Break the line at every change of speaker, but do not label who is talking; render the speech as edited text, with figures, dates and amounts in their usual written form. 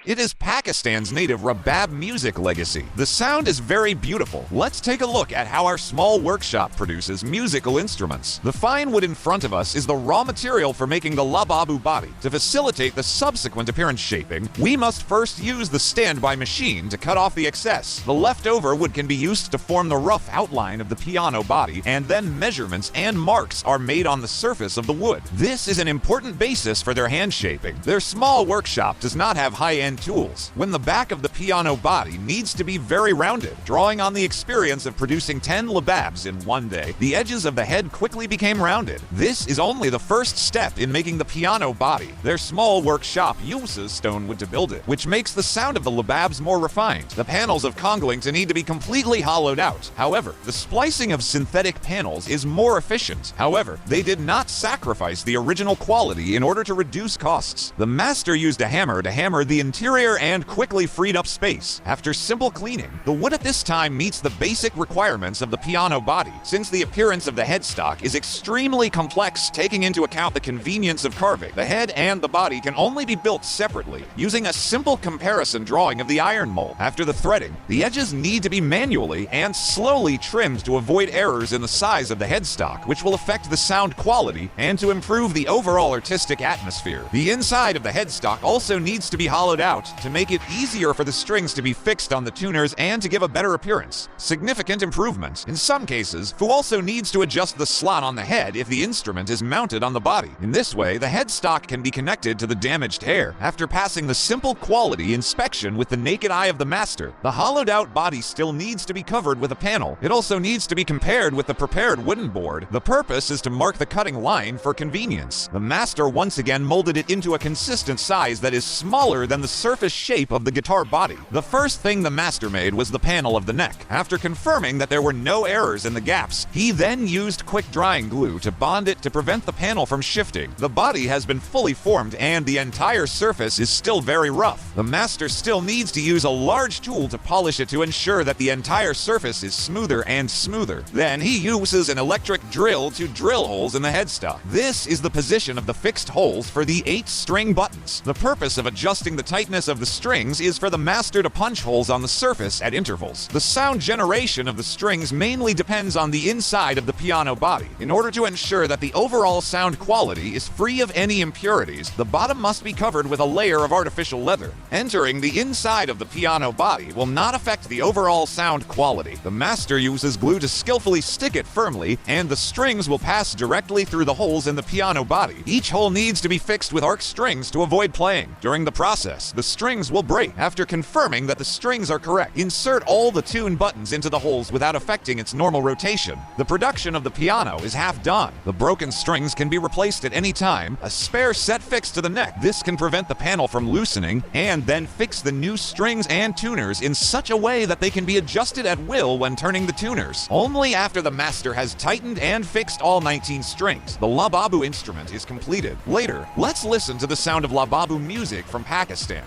It is Pakistan's native Rabab music legacy. The sound is very beautiful. Let's take a look at how our small workshop produces musical instruments. The fine wood in front of us is the raw material for making the Rabab body. To facilitate the subsequent appearance shaping, we must first use the standby machine to cut off the excess. The leftover wood can be used to form the rough outline of the piano body, and then measurements and marks are made on the surface of the wood. This is an important basis for their hand shaping. Their small workshop does not have high-end tools. When the back of the piano body needs to be very rounded, drawing on the experience of producing 10 Rababs in one day, the edges of the head quickly became rounded. This is only the first step in making the piano body. Their small workshop uses stone wood to build it, which makes the sound of the Rababs more refined. The panels of Conglings need to be completely hollowed out. However, the splicing of synthetic panels is more efficient. However, they did not sacrifice the original quality in order to reduce costs. The master used a hammer to hammer the interior and quickly freed up space. After simple cleaning, the wood at this time meets the basic requirements of the piano body, since the appearance of the headstock is extremely complex, taking into account the convenience of carving. The head and the body can only be built separately, using a simple comparison drawing of the iron mold. After the threading, the edges need to be manually and slowly trimmed to avoid errors in the size of the headstock, which will affect the sound quality and to improve the overall artistic atmosphere. The inside of the headstock also needs to be hollowed out to make it easier for the strings to be fixed on the tuners and to give a better appearance. Significant improvement. In some cases, who also needs to adjust the slot on the head if the instrument is mounted on the body. In this way, the headstock can be connected to the damaged hair. After passing the simple quality inspection with the naked eye of the master, the hollowed out body still needs to be covered with a panel. It also needs to be compared with the prepared wooden board. The purpose is to mark the cutting line for convenience. The master once again molded it into a consistent size that is smaller than the surface shape of the guitar body. The first thing the master made was the panel of the neck. After confirming that there were no errors in the gaps, he then used quick drying glue to bond it to prevent the panel from shifting. The body has been fully formed and the entire surface is still very rough. The master still needs to use a large tool to polish it to ensure that the entire surface is smoother and smoother. Then he uses an electric drill to drill holes in the headstock. This is the position of the fixed holes for the 8 string buttons. The purpose of adjusting the tightness of the strings is for the master to punch holes on the surface at intervals. The sound generation of the strings mainly depends on the inside of the piano body. In order to ensure that the overall sound quality is free of any impurities, the bottom must be covered with a layer of artificial leather. Entering the inside of the piano body will not affect the overall sound quality. The master uses glue to skillfully stick it firmly, and the strings will pass directly through the holes in the piano body. Each hole needs to be fixed with arc strings to avoid playing. During the process, the strings will break. After confirming that the strings are correct, insert all the tune buttons into the holes without affecting its normal rotation. The production of the piano is half done. The broken strings can be replaced at any time. A spare set fixed to the neck. This can prevent the panel from loosening, and then fix the new strings and tuners in such a way that they can be adjusted at will when turning the tuners. Only after the master has tightened and fixed all 19 strings, the Rabab instrument is completed. Later, let's listen to the sound of Rabab music from Pakistan.